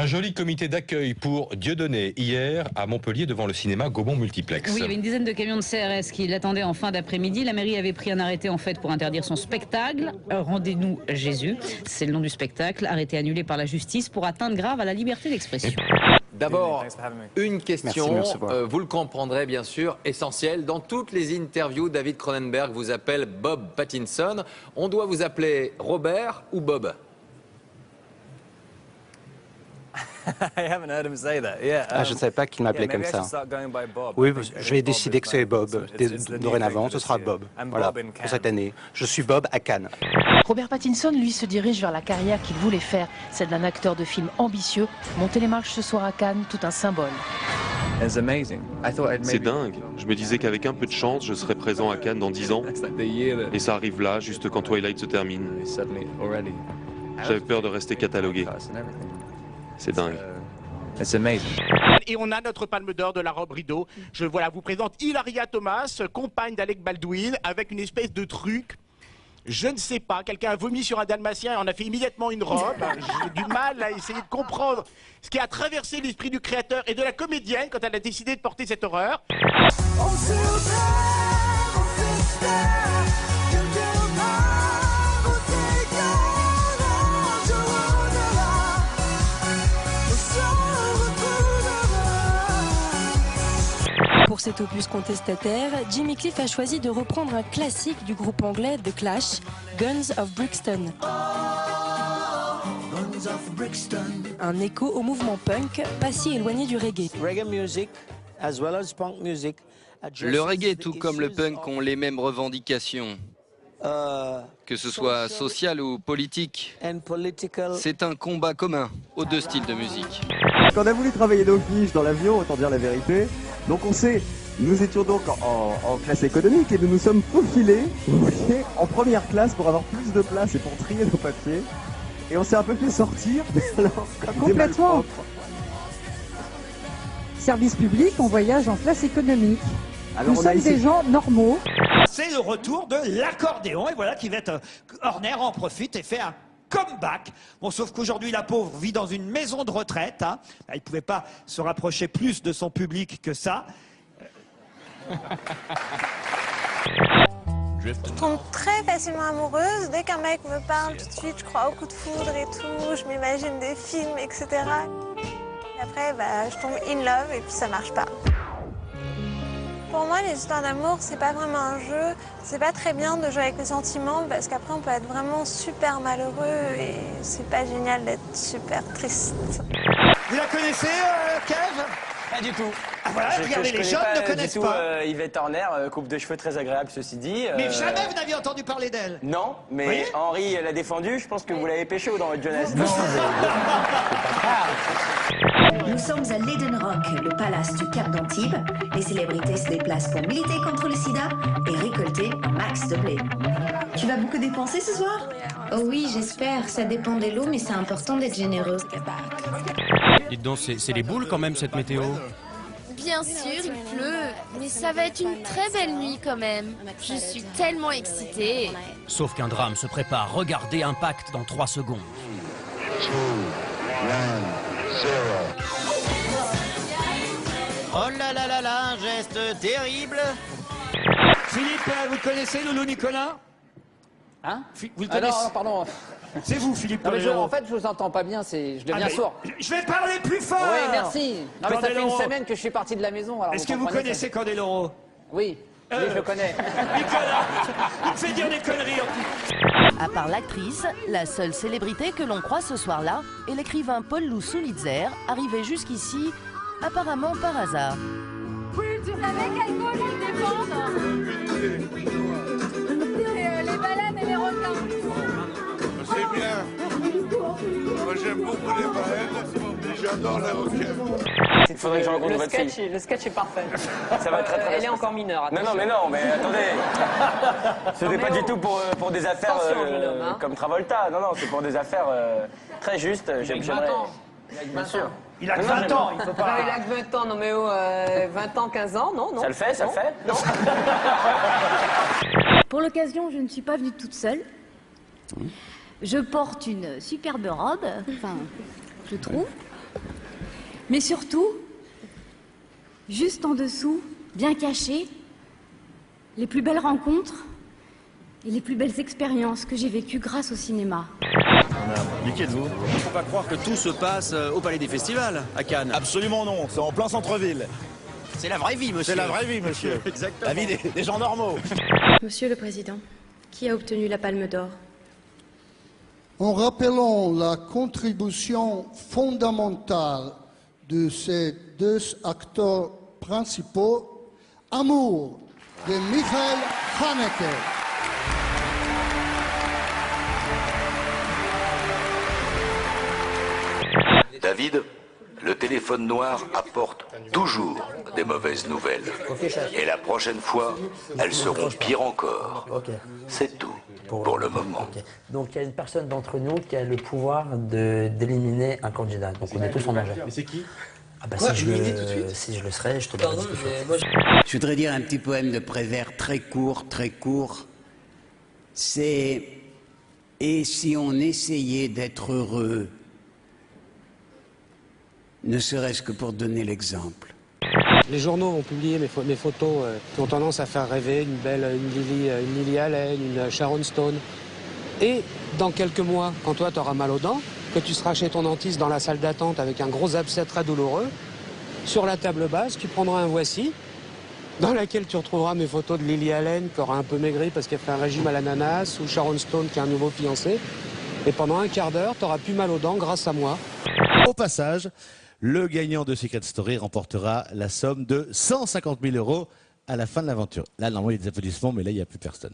Un joli comité d'accueil pour Dieudonné hier à Montpellier devant le cinéma Gaumont Multiplex. Oui, il y avait une dizaine de camions de CRS qui l'attendaient en fin d'après-midi. La mairie avait pris un arrêté en fait pour interdire son spectacle. Rendez-nous Jésus, c'est le nom du spectacle, arrêté annulé par la justice pour atteinte grave à la liberté d'expression. D'abord, une question, vous le comprendrez bien sûr, essentielle. Dans toutes les interviews, David Cronenberg vous appelle Bob Pattinson. On doit vous appeler Robert ou Bob? Je ne savais pas qu'il m'appelait comme ça. Oui, je vais décider que c'est Bob. Dorénavant, ce sera Bob. Voilà, pour cette année. Je suis Bob à Cannes. Robert Pattinson, lui, se dirige vers la carrière qu'il voulait faire, celle d'un acteur de film ambitieux. Monter les marches ce soir à Cannes, tout un symbole. C'est dingue. Je me disais qu'avec un peu de chance, je serais présent à Cannes dans 10 ans. Et ça arrive là, juste quand Twilight se termine. J'avais peur de rester catalogué. C'est dingue. Et on a notre palme d'or de la robe rideau. Je vous présente Hilaria Thomas, compagne d'Alec Baldwin, avec une espèce de truc. Je ne sais pas, quelqu'un a vomi sur un dalmatien et on a fait immédiatement une robe. J'ai du mal à essayer de comprendre ce qui a traversé l'esprit du créateur et de la comédienne quand elle a décidé de porter cette horreur. Pour cet opus contestataire, Jimmy Cliff a choisi de reprendre un classique du groupe anglais The Clash, Guns of Brixton. Un écho au mouvement punk, pas si éloigné du reggae. Le reggae, tout comme le punk, ont les mêmes revendications. Que ce soit social ou politique, c'est un combat commun aux deux styles de musique. Quand on a voulu travailler nos fiches dans l'avion, autant dire la vérité, donc on sait, nous étions donc en classe économique et nous nous sommes faufilés, vous voyez, en première classe pour avoir plus de place et pour trier nos papiers. Et on s'est un peu fait sortir, mais alors, complètement. Service public, on voyage en classe économique. Alors, nous sommes des gens normaux. C'est le retour de l'accordéon, et voilà qui va être... Horner en profite et fait un comeback. Bon, sauf qu'aujourd'hui, la pauvre vit dans une maison de retraite. Hein. Il ne pouvait pas se rapprocher plus de son public que ça. Je tombe très facilement amoureuse. Dès qu'un mec me parle, tout de suite, je crois au coup de foudre et tout. Je m'imagine des films, etc. Et après, je tombe in love et puis ça marche pas. Pour moi, les histoires d'amour, c'est pas vraiment un jeu. C'est pas très bien de jouer avec les sentiments parce qu'après, on peut être vraiment super malheureux et c'est pas génial d'être super triste. Vous la connaissez, Kev? Pas du tout. Ah voilà, regardez, les jeunes ne connaissent pas. Yvette Horner, coupe de cheveux très agréable, ceci dit. Mais jamais vous n'aviez entendu parler d'elle? Non, mais Henri l'a défendue, je pense que vous l'avez pécho dans votre jeunesse. Non, nous sommes à l'Eden Rock, le palace du Cap d'Antibes. Les célébrités se déplacent pour militer contre le sida et récolter un max de blé. Tu vas beaucoup dépenser ce soir? Oh oui, j'espère. Ça dépend des lots, mais c'est important d'être généreux. Dites donc, c'est les boules quand même cette météo. Bien sûr, il pleut, mais ça va être une très belle nuit quand même. Je suis tellement excitée. Sauf qu'un drame se prépare. Regardez Impact dans 3 secondes. 2, 1, 0. Oh là là là là, un geste terrible. Philippe, vous le connaissez, Loulou Nicolas? Hein? Vous le connaissez? Non, pardon. C'est vous, Philippe. Non, mais en fait, je vous entends pas bien, je deviens sourd. Je vais parler plus fort. Oui, merci. Non, mais ça fait une semaine que je suis parti de la maison. Est-ce que vous connaissez Candeloro? Oui, oui, je le connais. Nicolas, il me fait dire des conneries en plus. À part l'actrice, la seule célébrité que l'on croit ce soir-là est l'écrivain Paul Sulitzer, arrivé jusqu'ici, apparemment par hasard. Oui, tu savais quelle cause ils défendent? Les baleines et les requins. C'est bien. Moi j'aime beaucoup les baleines et j'adore les requins. Il faudrait que je rencontre votre fille. Le sketch est parfait. Ça va très très Elle est encore mineure. Attention. Non, mais attendez. Ce n'est pas du tout pour des affaires comme Travolta. Non, c'est pour des affaires très justes. J'aimerais... Bien sûr. Il a que 20 ans, il faut pas... Il a que 20 ans, non mais 20 ans, 15 ans, non. Ça le fait, ça le fait. Non. Pour l'occasion, je ne suis pas venue toute seule. Je porte une superbe robe, enfin, je trouve. Mais surtout, juste en dessous, bien caché, les plus belles rencontres et les plus belles expériences que j'ai vécues grâce au cinéma. Mais qui êtes-vous? Il ne faut pas croire que tout se passe au Palais des Festivals, à Cannes. Absolument non, c'est en plein centre-ville. C'est la vraie vie, monsieur. C'est la vraie vie, monsieur. Exactement. La vie des gens normaux. Monsieur le Président, qui a obtenu la Palme d'Or? En rappelant la contribution fondamentale de ces deux acteurs principaux, Amour de Michael Haneke. David, le téléphone noir apporte toujours des mauvaises nouvelles. Et la prochaine fois, elles seront pires encore. C'est tout pour le moment. Donc il y a une personne d'entre nous qui a le pouvoir d'éliminer un candidat. Donc on est tous en danger. Mais c'est qui? Ah bah si je le serais, je te le dis. Je voudrais dire un petit poème de Prévert très court, très court. C'est « Et si on essayait d'être heureux ?» ne serait-ce que pour donner l'exemple. Les journaux vont publier mes photos qui ont tendance à faire rêver, une Lily Allen, une Sharon Stone. Et dans quelques mois, quand toi tu auras mal aux dents, que tu seras chez ton dentiste dans la salle d'attente avec un gros abcès très douloureux, sur la table basse, tu prendras un voici, dans laquelle tu retrouveras mes photos de Lily Allen qui aura un peu maigri parce qu'elle fait un régime à l'ananas, ou Sharon Stone qui a un nouveau fiancé. Et pendant un quart d'heure, tu n'auras plus mal aux dents grâce à moi. Au passage, le gagnant de Secret Story remportera la somme de 150 000 € à la fin de l'aventure. Là, normalement, il y a des applaudissements, mais là, il n'y a plus personne.